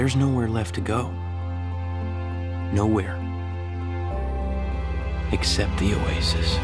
There's nowhere left to go. Nowhere. Except the Oasis.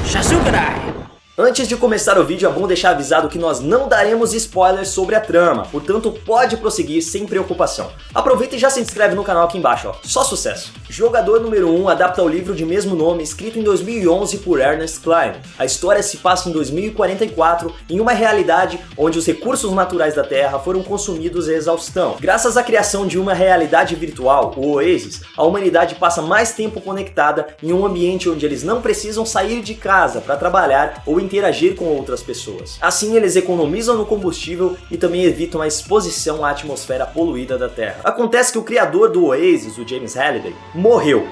Shasugarai! Antes de começar o vídeo é bom deixar avisado que nós não daremos spoilers sobre a trama, portanto pode prosseguir sem preocupação. Aproveita e já se inscreve no canal aqui embaixo, ó. Só sucesso! Jogador número 1 adapta o livro de mesmo nome escrito em 2011 por Ernest Cline. A história se passa em 2044 em uma realidade onde os recursos naturais da Terra foram consumidos à exaustão. Graças à criação de uma realidade virtual, o Oasis, a humanidade passa mais tempo conectada em um ambiente onde eles não precisam sair de casa para trabalhar ou interagir com outras pessoas. Assim eles economizam no combustível e também evitam a exposição à atmosfera poluída da Terra. Acontece que o criador do Oasis, o James Halliday, morreu,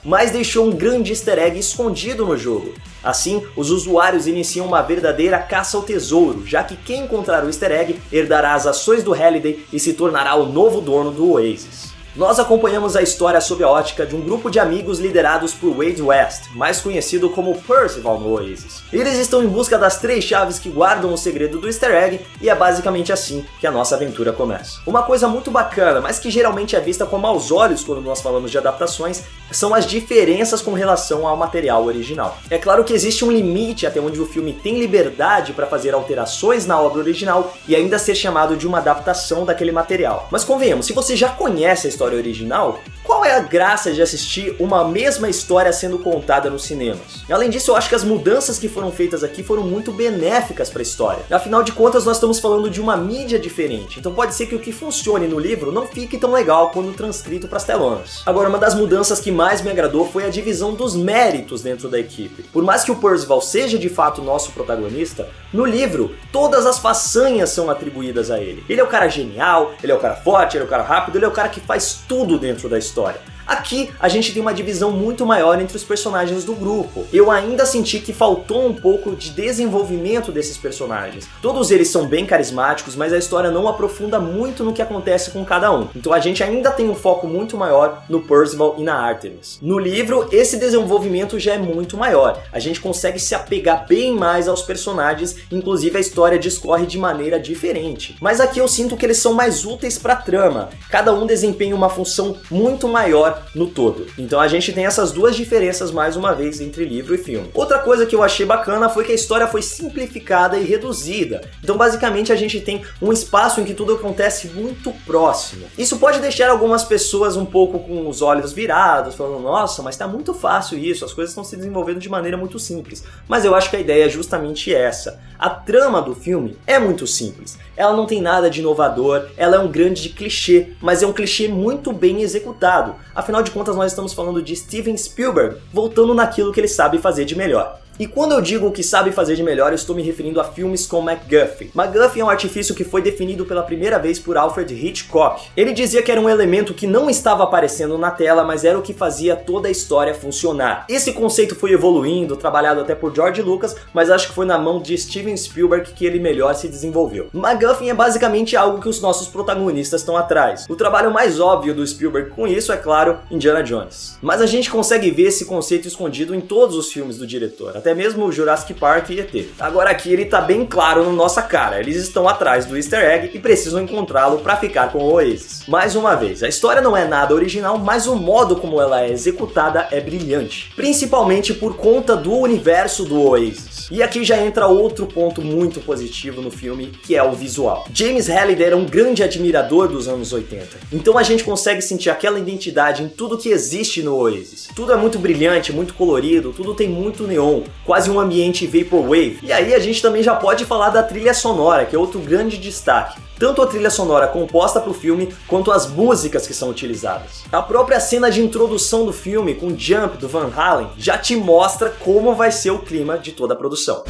mas deixou um grande easter egg escondido no jogo. Assim, os usuários iniciam uma verdadeira caça ao tesouro, já que quem encontrar o easter egg herdará as ações do Halliday e se tornará o novo dono do Oasis. Nós acompanhamos a história sob a ótica de um grupo de amigos liderados por Wade West, mais conhecido como Percival no Oasis. Eles estão em busca das 3 chaves que guardam o segredo do easter egg e é basicamente assim que a nossa aventura começa. Uma coisa muito bacana, mas que geralmente é vista com maus olhos quando nós falamos de adaptações, são as diferenças com relação ao material original. É claro que existe um limite até onde o filme tem liberdade para fazer alterações na obra original e ainda ser chamado de uma adaptação daquele material. Mas convenhamos, se você já conhece a história original, qual é a graça de assistir uma mesma história sendo contada nos cinemas? Além disso, eu acho que as mudanças que foram feitas aqui foram muito benéficas para a história. Afinal de contas, nós estamos falando de uma mídia diferente, então pode ser que o que funcione no livro não fique tão legal quando transcrito para as telonas. Agora, uma das mudanças que mais me agradou foi a divisão dos méritos dentro da equipe. Por mais que o Percival seja de fato o nosso protagonista, no livro, todas as façanhas são atribuídas a ele. Ele é o cara genial, ele é o cara forte, ele é o cara rápido, ele é o cara que faz tudo dentro da história. Aqui a gente tem uma divisão muito maior entre os personagens do grupo. Eu ainda senti que faltou um pouco de desenvolvimento desses personagens. Todos eles são bem carismáticos, mas a história não aprofunda muito no que acontece com cada um. Então a gente ainda tem um foco muito maior no Percival e na Artemis. No livro, esse desenvolvimento já é muito maior. A gente consegue se apegar bem mais aos personagens, inclusive a história discorre de maneira diferente. Mas aqui eu sinto que eles são mais úteis para a trama. Cada um desempenha uma função muito maior no todo. Então a gente tem essas duas diferenças mais uma vez entre livro e filme. Outra coisa que eu achei bacana foi que a história foi simplificada e reduzida. Então basicamente a gente tem um espaço em que tudo acontece muito próximo. Isso pode deixar algumas pessoas um pouco com os olhos virados, falando, nossa, mas tá muito fácil isso, as coisas estão se desenvolvendo de maneira muito simples. Mas eu acho que a ideia é justamente essa. A trama do filme é muito simples. Ela não tem nada de inovador, ela é um grande clichê, mas é um clichê muito bem executado. Afinal de contas, nós estamos falando de Steven Spielberg, voltando naquilo que ele sabe fazer de melhor. E quando eu digo o que sabe fazer de melhor, eu estou me referindo a filmes com MacGuffin. MacGuffin é um artifício que foi definido pela primeira vez por Alfred Hitchcock. Ele dizia que era um elemento que não estava aparecendo na tela, mas era o que fazia toda a história funcionar. Esse conceito foi evoluindo, trabalhado até por George Lucas, mas acho que foi na mão de Steven Spielberg que ele melhor se desenvolveu. MacGuffin é basicamente algo que os nossos protagonistas estão atrás. O trabalho mais óbvio do Spielberg com isso é, claro, Indiana Jones. Mas a gente consegue ver esse conceito escondido em todos os filmes do diretor, até mesmo o Jurassic Park e ET. Agora aqui ele tá bem claro na nossa cara, eles estão atrás do easter egg e precisam encontrá-lo para ficar com o Oasis. Mais uma vez, a história não é nada original, mas o modo como ela é executada é brilhante, principalmente por conta do universo do Oasis. E aqui já entra outro ponto muito positivo no filme, que é o visual. James Halliday era um grande admirador dos anos 80, então a gente consegue sentir aquela identidade em tudo que existe no Oasis. Tudo é muito brilhante, muito colorido, tudo tem muito neon, quase um ambiente vaporwave. E aí a gente também já pode falar da trilha sonora, que é outro grande destaque. Tanto a trilha sonora composta para o filme, quanto as músicas que são utilizadas. A própria cena de introdução do filme, com Jump do Van Halen, já te mostra como vai ser o clima de toda a produção.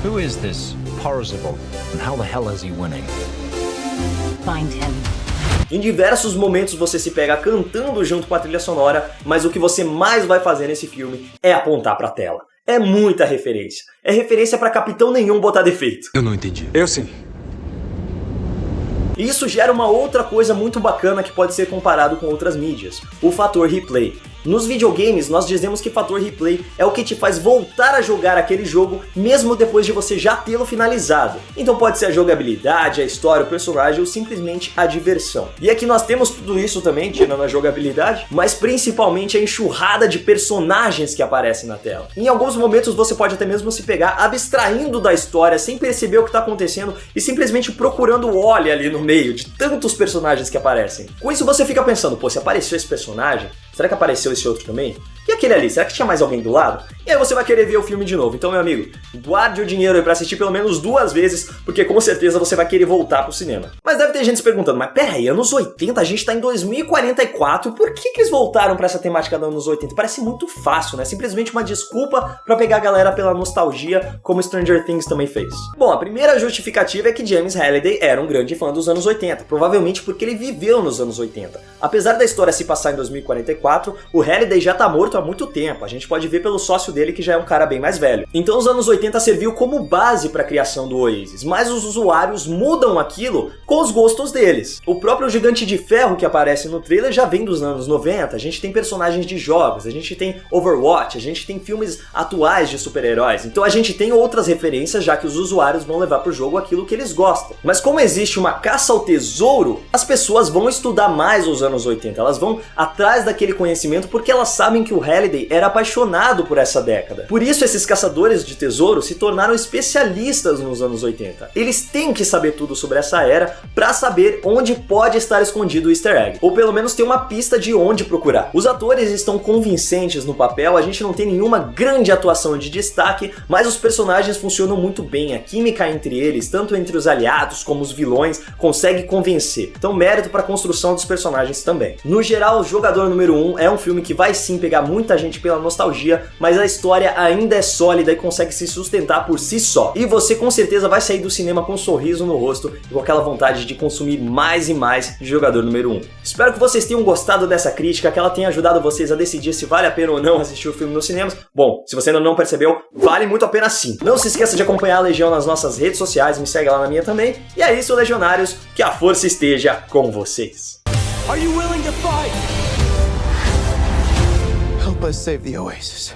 Who is this Parzival, and how the hell is he winning? Find him. Em diversos momentos você se pega cantando junto com a trilha sonora, mas o que você mais vai fazer nesse filme é apontar pra tela. É muita referência. É referência pra Capitão Nenhum botar defeito. Eu não entendi. Eu sim. E isso gera uma outra coisa muito bacana que pode ser comparado com outras mídias, o fator replay. Nos videogames, nós dizemos que fator replay é o que te faz voltar a jogar aquele jogo mesmo depois de você já tê-lo finalizado. Então pode ser a jogabilidade, a história, o personagem ou simplesmente a diversão. E aqui nós temos tudo isso também, tirando a jogabilidade, mas principalmente a enxurrada de personagens que aparecem na tela. Em alguns momentos você pode até mesmo se pegar abstraindo da história sem perceber o que está acontecendo e simplesmente procurando o Wally ali no meio de tantos personagens que aparecem. Com isso você fica pensando, pô, se apareceu esse personagem, será que apareceu esse outro também? E aquele ali, será que tinha mais alguém do lado? E aí você vai querer ver o filme de novo. Então, meu amigo, guarde o dinheiro aí pra assistir pelo menos 2 vezes, porque com certeza você vai querer voltar pro cinema. Mas deve ter gente se perguntando, mas peraí, anos 80, a gente tá em 2044, por que eles voltaram pra essa temática dos anos 80? Parece muito fácil, né? Simplesmente uma desculpa pra pegar a galera pela nostalgia, como Stranger Things também fez. Bom, a primeira justificativa é que James Halliday era um grande fã dos anos 80, provavelmente porque ele viveu nos anos 80. Apesar da história se passar em 2044, o Halliday já tá morto há muito tempo, a gente pode ver pelo sócio dele que já é um cara bem mais velho. Então os anos 80 serviu como base para a criação do Oasis, mas os usuários mudam aquilo com os gostos deles. O próprio Gigante de Ferro que aparece no trailer já vem dos anos 90, a gente tem personagens de jogos, a gente tem Overwatch, a gente tem filmes atuais de super-heróis, então a gente tem outras referências já que os usuários vão levar pro jogo aquilo que eles gostam. Mas como existe uma caça ao tesouro, as pessoas vão estudar mais os anos 80, elas vão atrás daquele conhecimento porque elas sabem que o Halliday era apaixonado por essa década. Por isso esses caçadores de tesouro se tornaram especialistas nos anos 80. Eles têm que saber tudo sobre essa era para saber onde pode estar escondido o easter egg, ou pelo menos ter uma pista de onde procurar. Os atores estão convincentes no papel, a gente não tem nenhuma grande atuação de destaque, mas os personagens funcionam muito bem, a química entre eles, tanto entre os aliados como os vilões, consegue convencer. Então mérito para a construção dos personagens também. No geral, o Jogador número 1 é um filme que vai sim pegar muita gente pela nostalgia, mas a história ainda é sólida e consegue se sustentar por si só. E você com certeza vai sair do cinema com um sorriso no rosto e com aquela vontade de consumir mais e mais de Jogador número 1. Espero que vocês tenham gostado dessa crítica, que ela tenha ajudado vocês a decidir se vale a pena ou não assistir o filme nos cinemas. Bom, se você ainda não percebeu, vale muito a pena sim. Não se esqueça de acompanhar a Legião nas nossas redes sociais, me segue lá na minha também. E é isso, Legionários, que a força esteja com vocês. Are you willing to fight? Help us save the Oasis.